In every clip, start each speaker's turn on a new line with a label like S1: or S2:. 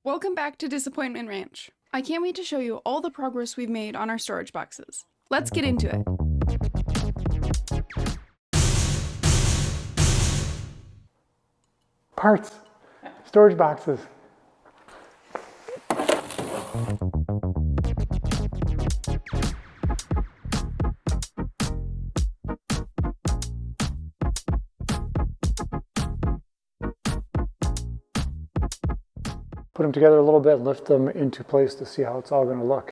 S1: Welcome back to Disappointment Ranch. I can't wait to show you all the progress we've made on our storage boxes. Let's get into it.
S2: Parts, storage boxes. Put them together a little bit, lift them into place to see how it's all going to look.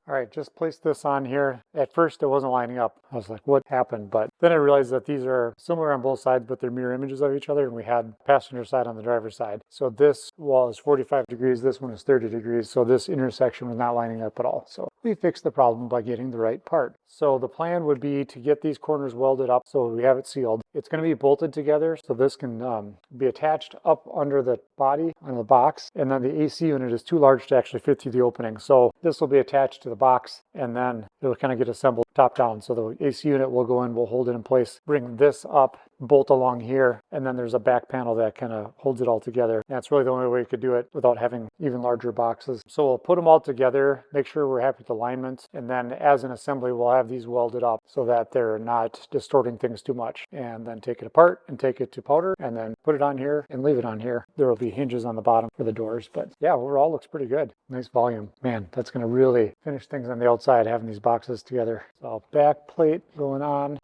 S2: All right, just placed this on here. At first it wasn't lining up. I was like, what happened? But then I realized that these are similar on both sides, but they're mirror images of each other, and we had passenger side on the driver's side. So this wall is 45 degrees, this one is 30 degrees, so this intersection was not lining up at all. So we fixed the problem by getting the right part. So the plan would be to get these corners welded up so we have it sealed. It's going to be bolted together, so this can be attached up under the body on the box, and then the AC unit is too large to actually fit through the opening. So this will be attached to the box, and then it'll kind of get assembled top down. So the AC unit will go in, we'll hold it in place, bring this up, bolt along here, and then there's a back panel that kind of holds it all together. And that's really the only way you could do it without having even larger boxes. So we'll put them all together, make sure we're happy with the alignment, and then as an assembly we'll have these welded up so that they're not distorting things too much. And then take it apart and take it to powder and then put it on here and leave it on here. There will be hinges on the bottom for the doors, but yeah, overall looks pretty good. Nice volume. Man, that's going to really finish things on the outside having these boxes together. So back plate going on.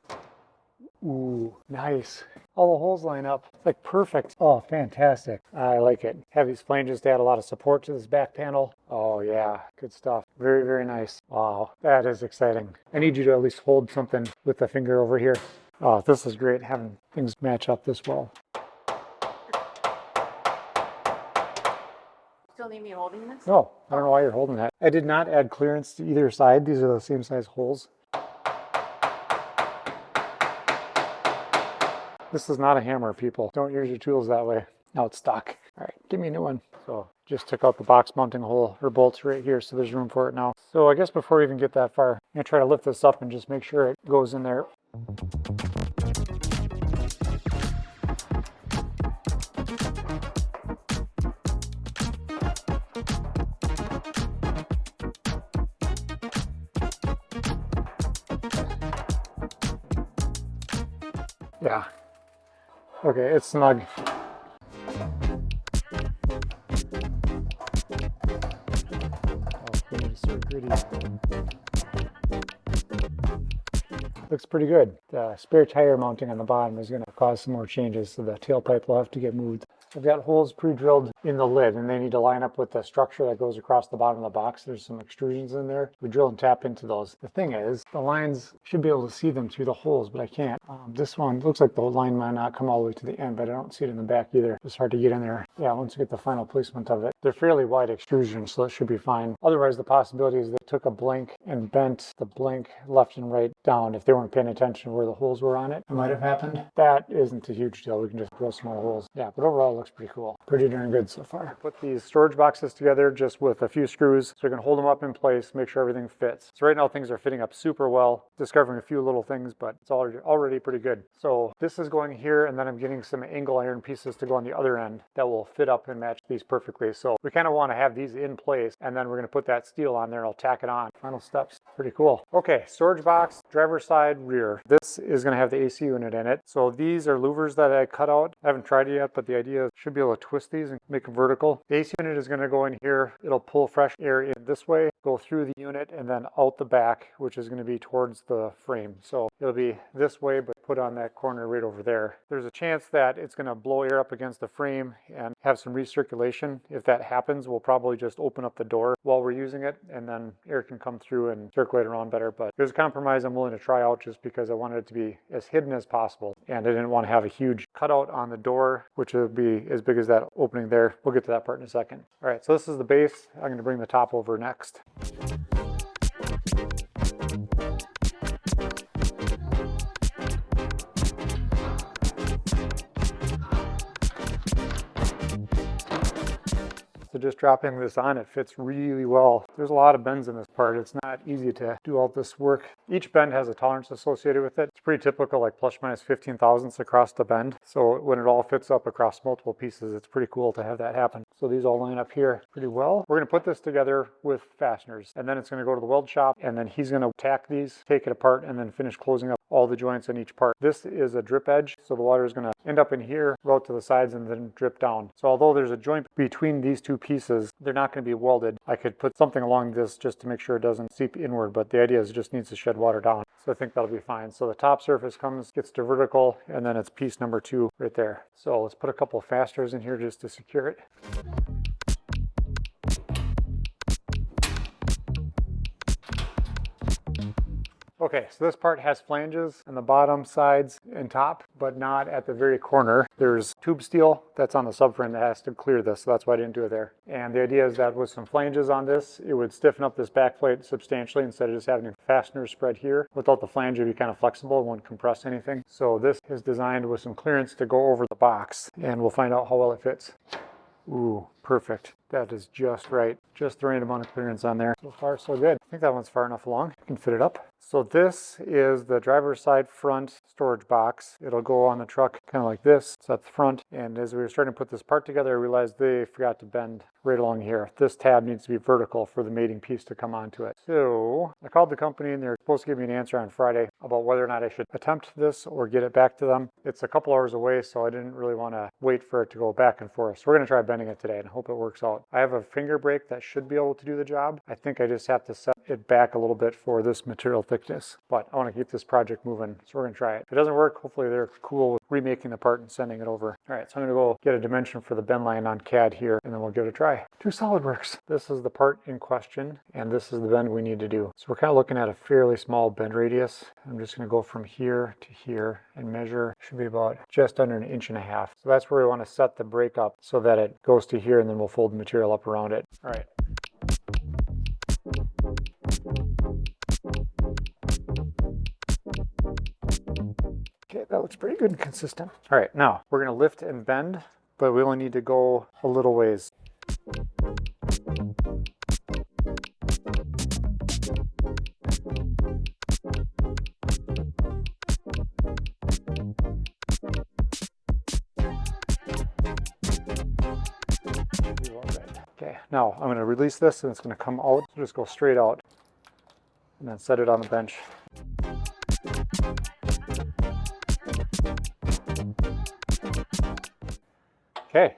S2: Ooh, nice. All the holes line up like perfect. Oh, fantastic. I like it. Have these flanges to add a lot of support to this back panel. Oh yeah, good stuff. Very, very nice. Wow, that is exciting. I need you to at least hold something with the finger over here. Oh, this is great having things match up this well.
S1: Still need me holding this?
S2: No, I don't know why you're holding that. I did not add clearance to either side. These are the same size holes. This is not a hammer, people. Don't use your tools that way. Now it's stuck. All right, give me a new one. So just took out the box mounting hole or bolts right here, so there's room for it now. So I guess before we even get that far, I'm gonna try to lift this up and just make sure it goes in there. Yeah. Okay, it's snug. Oh, it's so gritty. Looks pretty good. The spare tire mounting on the bottom is going to cause some more changes, so the tailpipe will have to get moved. I've got holes pre-drilled in the lid, and they need to line up with the structure that goes across the bottom of the box. There's some extrusions in there. We drill and tap into those. The thing is, the lines should be able to see them through the holes, but I can't. This one looks like the line might not come all the way to the end, but I don't see it in the back either. It's hard to get in there. Yeah, once you get the final placement of it. They're fairly wide extrusions, so it should be fine. Otherwise, the possibility is they took a blank and bent the blank left and right down. If they weren't paying attention where the holes were on it, it might have happened. That isn't a huge deal. We can just drill some more holes. Yeah, but overall it looks pretty cool. Pretty darn good so far. Put these storage boxes together just with a few screws so we can hold them up in place, make sure everything fits. So right now things are fitting up super well, discovering a few little things, but it's already pretty good. So this is going here, and then I'm getting some angle iron pieces to go on the other end that will fit up and match these perfectly. So we kind of want to have these in place, and then we're going to put that steel on there and I'll tack it on. Final steps. Pretty cool. Okay, storage box, driver's side, rear. This is going to have the AC unit in it. So these are louvers that I cut out. I haven't tried it yet, but the idea should be able to twist these and make them vertical. The AC unit is going to go in here. It'll pull fresh air in this way, go through the unit, and then out the back, which is going to be towards the frame. So it'll be this way, but put on that corner right over there. There's a chance that it's going to blow air up against the frame and have some recirculation. If that happens, we'll probably just open up the door while we're using it, and then air can come through and circulate around better. But there's a compromise I'm willing to try out just because I wanted it to be as hidden as possible. and I didn't want to have a huge cutout on the door, which would be as big as that opening there. We'll get to that part in a second. All right, so this is the base. I'm going to bring the top over next. So just dropping this on, it fits really well. There's a lot of bends in this part. It's not easy to do all this work. Each bend has a tolerance associated with it. It's pretty typical, like plus minus 15 thousandths across the bend. So when it all fits up across multiple pieces, it's pretty cool to have that happen. So these all line up here pretty well. We're gonna put this together with fasteners, and then it's gonna go to the weld shop, and then he's gonna tack these, take it apart, and then finish closing up all the joints in each part. This is a drip edge, so the water is gonna end up in here, go out to the sides, and then drip down. So although there's a joint between these two pieces, they're not going to be welded. I could put something along this just to make sure it doesn't seep inward, but the idea is it just needs to shed water down. So I think that'll be fine. So the top surface gets to vertical, and then it's piece number 2 right there. So let's put a couple of fasteners in here just to secure it. Okay, so this part has flanges on the bottom, sides, and top, but not at the very corner. There's tube steel that's on the subframe that has to clear this, so that's why I didn't do it there. And the idea is that with some flanges on this, it would stiffen up this back plate substantially instead of just having fasteners spread here. Without the flange, it'd be kind of flexible, it wouldn't compress anything. So this is designed with some clearance to go over the box, and we'll find out how well it fits. Ooh, perfect. That is just right. Just the right amount of clearance on there. So far, so good. I think that one's far enough along. I can fit it up. So this is the driver's side front storage box. It'll go on the truck kind of like this. It's at the front. And as we were starting to put this part together, I realized they forgot to bend right along here. This tab needs to be vertical for the mating piece to come onto it. So I called the company, and they're supposed to give me an answer on Friday about whether or not I should attempt this or get it back to them. It's a couple hours away, so I didn't really want to wait for it to go back and forth. So we're going to try bending it today and hope it works out. I have a finger brake that should be able to do the job. I think I just have to set it back a little bit for this material thickness, but I want to keep this project moving, so we're going to try it. If it doesn't work, hopefully they're cool with remaking the part and sending it over. All right, so I'm going to go get a dimension for the bend line on CAD here, and then we'll give it a try. To SolidWorks. This is the part in question, and this is the bend we need to do. So we're kind of looking at a fairly small bend radius. I'm just going to go from here to here and measure. Should be about just under 1.5 inches. So that's where we want to set the brake up so that it goes to here, and then we'll fold the material up around it. All right. Okay, that looks pretty good and consistent. All right, now we're going to lift and bend, but we only need to go a little ways. Okay, now I'm going to release this, and it's going to come out. So just go straight out and then set it on the bench. Okay,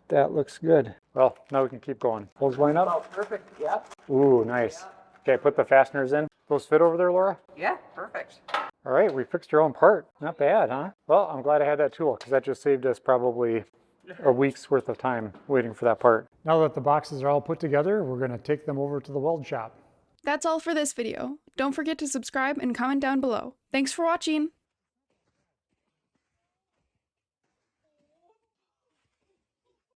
S2: that looks good. Well, now we can keep going. Holes line up.
S3: Oh, perfect. Yeah.
S2: Ooh, nice. Okay, put the fasteners in. Those fit over there, Laura?
S3: Yeah, perfect.
S2: All right, we fixed your own part. Not bad, huh? Well, I'm glad I had that tool, because that just saved us probably a week's worth of time waiting for that part. Now that the boxes are all put together, we're going to take them over to the weld shop.
S1: That's all for this video. Don't forget to subscribe and comment down below. Thanks for watching!